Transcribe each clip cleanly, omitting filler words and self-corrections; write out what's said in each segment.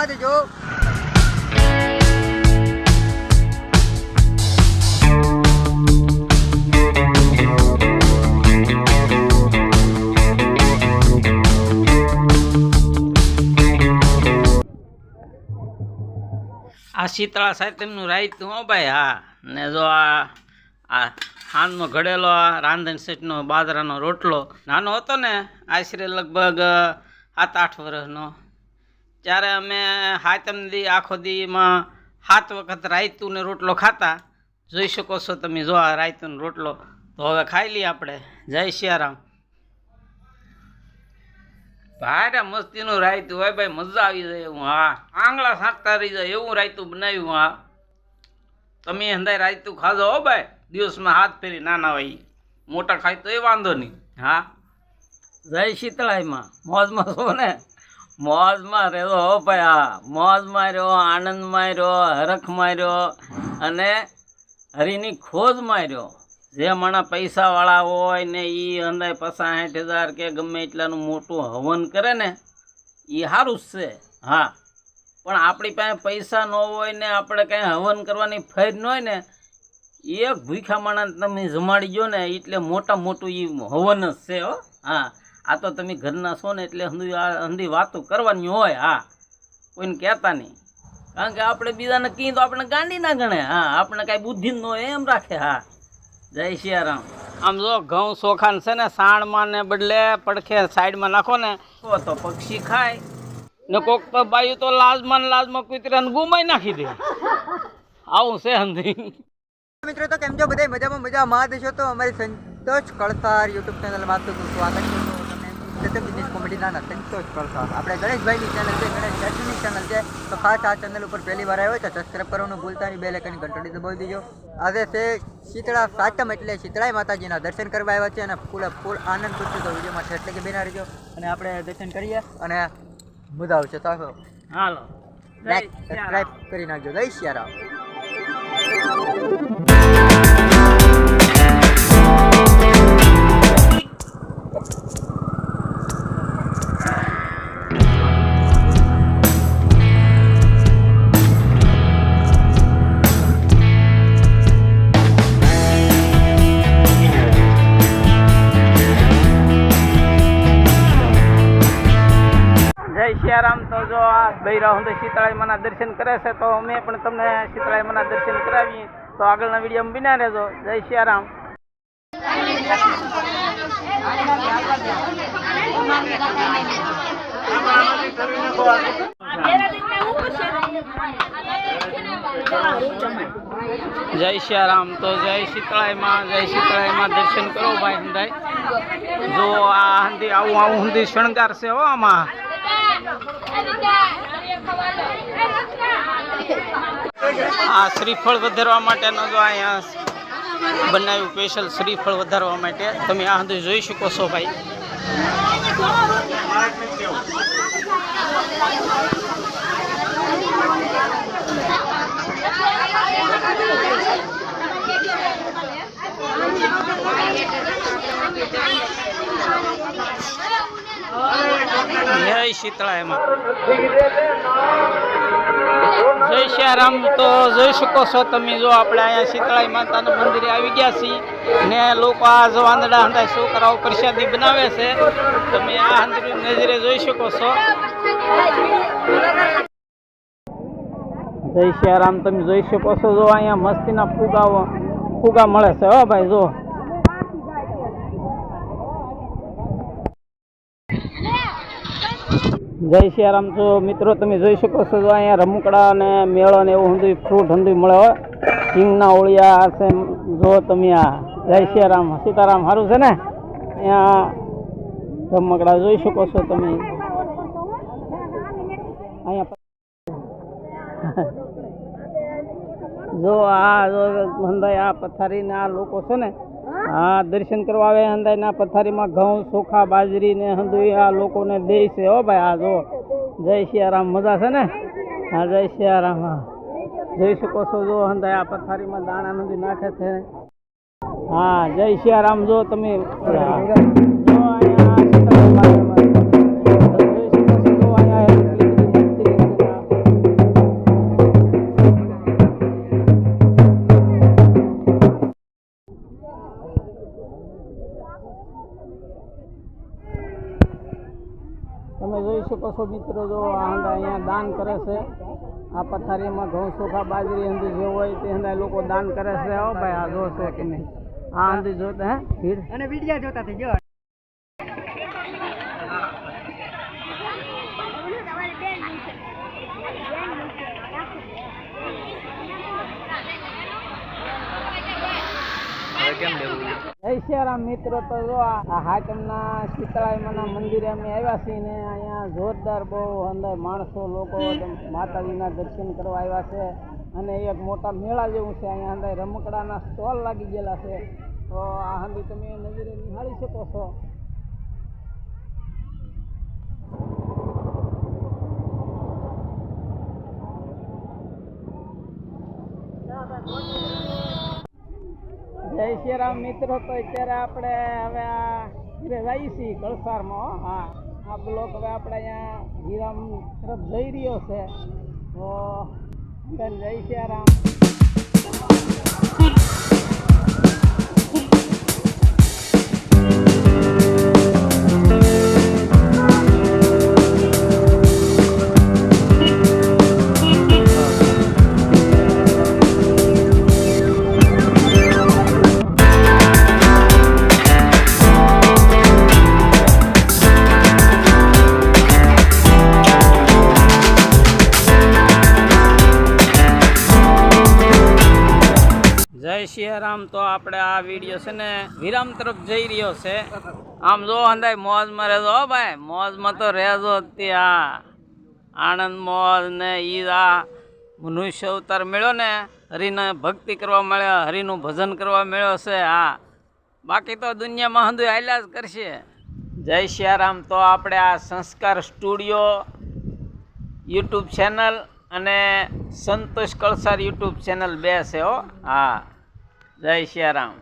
જમા દેજો। આ શીતળા સાહિત્યનું રાયતું હો ભાઈ। હા ને જો આ હાનનો ઘડેલો રાંધણ સેટનો બાજરાનો રોટલો નાનો હતો ને આશરે લગભગ 7-8 વર્ષનો, ત્યારે અમે હાતમ દી આખો દીમાં 7 વખત રાયતું ને રોટલો ખાતા। જોઈ શકો છો તમે, જો આ રાયતું રોટલો તો હવે ખાઈ લઈએ આપણે। જય સિયારામ। ભારે મસ્તીનું રાયતું હોય ભાઈ, મજા આવી જાય એવું। હા, આંગળા સાંટતા રહી જાય એવું રાયતું બનાવ્યું। હા, તમે હંધાય રાયતું ખાજો હો ભાઈ, દિવસમાં હાથ ફેરી નાના હોય, મોટા ખાય તો એ વાંધો નહીં। હા, જય શીતળાઈમાં મોજમાં છો ને? મોજમાં રહેજો હો ભાઈ। હા, મોજમાં રહ્યો, આનંદમાં રહ્યો, હરખમાં રહ્યો અને હરીની ખોજમાં રહ્યો। જે માણા પૈસાવાળા હોય ને એ અંદાય 65,000 કે ગમે એટલાનું મોટું હવન કરે ને એ સારું જ છે। હા, પણ આપણી પાસે પૈસા ન હોય ને આપણે કાંઈ હવન કરવાની ફેર ન હોય ને, એક ભૂખ્યા માણસ તમે જમાડી ગયો ને એટલે મોટું એ હવન જ છે હો। હા, આ તો તમે ઘરના છો ને એટલે હંધી વાતો કરવાની હોય। હા, કોઈને કહેતા નહીં, કારણ કે આપણે બીજાને કહીએ તો આપણે ગાંડી ના ગણે। હા, આપણે કાંઈ બુદ્ધિ ન હોય એમ રાખે। હા, જય સિયારામ। આમ જો ઘઉં ચોખાને છે ને સાણમાં ને બદલે પડખે સાઈડમાં નાખો ને તો પક્ષી ખાય ને, કોક તો બાયું તો લાજમાં કૂતરાને ગુમાઈ નાખી દે। આવું છે હંધી। મિત્રો તો કેમ છો બધા? મજામાં મજામાં દેશો તો અમારી સંતોષ કળસાર યુટ્યુબ ચેનલમાં તો સ્વાગત છે। તમને બિઝનેસ કોમેડીના સંતોષ કળસાર, આપણે ગણેશભાઈની ચેનલ છે, ગણેશ ચેટની ચેનલ છે, તો ખાસ આ ચેનલ ઉપર પહેલી વાર આવ્યો તો સબસ્ક્રાઈબ કરવાનું ભૂલતા નહીં, બેલ આઇકનની ઘંટડી દબાવી દેજો। આજે છે શીતળા સાતમ એટલે શીતળાઈ માતાજીના દર્શન કરવા આવ્યા છે અને ફૂલ આનંદ પૂછ્યું તો વિડીયોમાં છે એટલે કે બેના રહીજો અને આપણે દર્શન કરીએ અને મજા આવશે। તો હાલો, લાઈક સબસ્ક્રાઈબ કરી નાખજો। જય સિયારામ। જય સિયારામ। તો જો આ બૈરા હું શીતળાઈ માના દર્શન કરે છે તો અમે પણ તમને શીતળાઈ માના દર્શન કરાવીએ, તો આગળના વિડીયોમાં બિના રહેજો। જય સિયારામ। જય સિયારામ। તો જય શીતળાઈમાં દર્શન કરો ભાઈ હંધાય। જો આ હંધી આવું હંધી શણગાર છે હો આમાં। આ શ્રીફળ વધારવા માટેનો જો અહીંયા બનાવ્યું સ્પેશિયલ શ્રીફળ વધારવા માટે, તમે આ હંધી જોઈ શકો છો ભાઈ। જય શીતળાઈમાં, જય સિયારામ। તો જોઈ શકો છો તમે, જો આપણે અહીંયા શીતળાઈ માતાના મંદિરે આવી ગયા છીએ ને લોકો આ જો આંધળા હંધાય છોકરાઓ પ્રસાદી બનાવે છે, તમે આ હંધરી નજરે જોઈ શકો છો। જય સિયારામ। તમે જોઈ શકો છો, જો અહીંયા મસ્તીના ફુગા મળે છે હો ભાઈ। જો જય સિયારામ। તો મિત્રો તમે જોઈ શકો છો, જો અહીંયા રમકડા અને મેળો ને એવું હંધું ફ્રૂટ હંધું મળે હોય, સિંગના ઓળિયા છે। જો તમે આ જય સિયારામ સીતારામ સારું છે ને? અહીંયા રમકડા જોઈ શકો છો તમે। અહીંયા જો આ હંધાય આ પથારીને આ લોકો છે ને આ દર્શન કરવા આવે હંધાયના પથારીમાં ઘઉં ચોખા બાજરી ને હંધું આ લોકોને દે છે હો ભાઈ। આ જો જય સિયારામ, મજા છે ને? હા, જય સિયારામ। હા, જોઈ શકો છો, જો હંધાય આ પથારીમાં દાણા નદી નાખે છે। હા, જય સિયારામ। જો તમે જો અહીંયા શકો છો મિત્રો, જો આ હંધા અહીંયા દાન કરે છે. આ પથારીમાં ઘઉં ચોખા બાજરી હંધી જે હોય તે હંધા લોકો દાન કરે છે. હો ભાઈ, આ જો છો કે નહીં? આ હંધી જોતા હે ભીડ અને વિડિયા જોતા થઈ જો. જય સિયારામ મિત્રો. તો જો આ હાટમના શીતળાઈમાના મંદિરે અમે આવ્યા છીએ ને અહીંયા જોરદાર બહુ અંદર માણસો લોકો માતાજીના દર્શન કરવા આવ્યા છે. અને એક મોટા મેળા જેવું છે. અહીંયા અંદર રમકડાના સ્ટોલ લાગી ગયેલા છે. તો આ હંધી તમે નજરે નિહાળી શકો છો. જય શ્રીરામ મિત્રો. તો અત્યારે આપણે હવે આ ઘરે જઈએ છીએ કળસારમાં. હા, આ બ્લોક હવે આપણે અહીંયા વિરામ તરફ જઈ રહ્યો છે. તો બેન જય શ્રીરામ. જય સિયારામ. તો આપણે આ વિડીયો છે ને વિરામ તરફ જઈ રહ્યો છે. આમ જો અંદાય મોજમાં રહેજો. હો ભાઈ, મોજમાં તો રહેજો. ત્યાં આનંદ મોજ ને ઈ આ મનુષ્ય અવતાર મળ્યો ને, હરિને ભક્તિ કરવા મળ્યો, હરિનું ભજન કરવા મળ્યો છે. હા, બાકી તો દુનિયામાં હંધુ હાલ્યા જ કરશે. જય સિયારામ. તો આપણે આ સંસ્કાર સ્ટુડિયો યુટ્યુબ ચેનલ અને સંતોષ કળસાર યુટ્યુબ ચેનલ બે છે. હો હા, જય સિયારામ.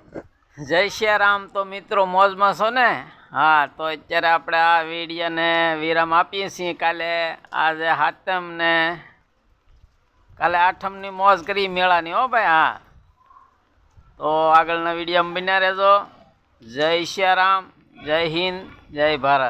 જય સિયારામ. તો મિત્રો મોજમાં છો ને? હા, તો અત્યારે આપણે આ વિડીયોને વિરામ આપીએ છીએ. કાલે આજે હાતમ ને કાલે આઠમની મોજ કરી મેળાની. હો ભાઈ. હા, તો આગળના વિડીયોમાં બન્યા રહેજો. જય સિયારામ, જય હિન્દ, જય ભારત.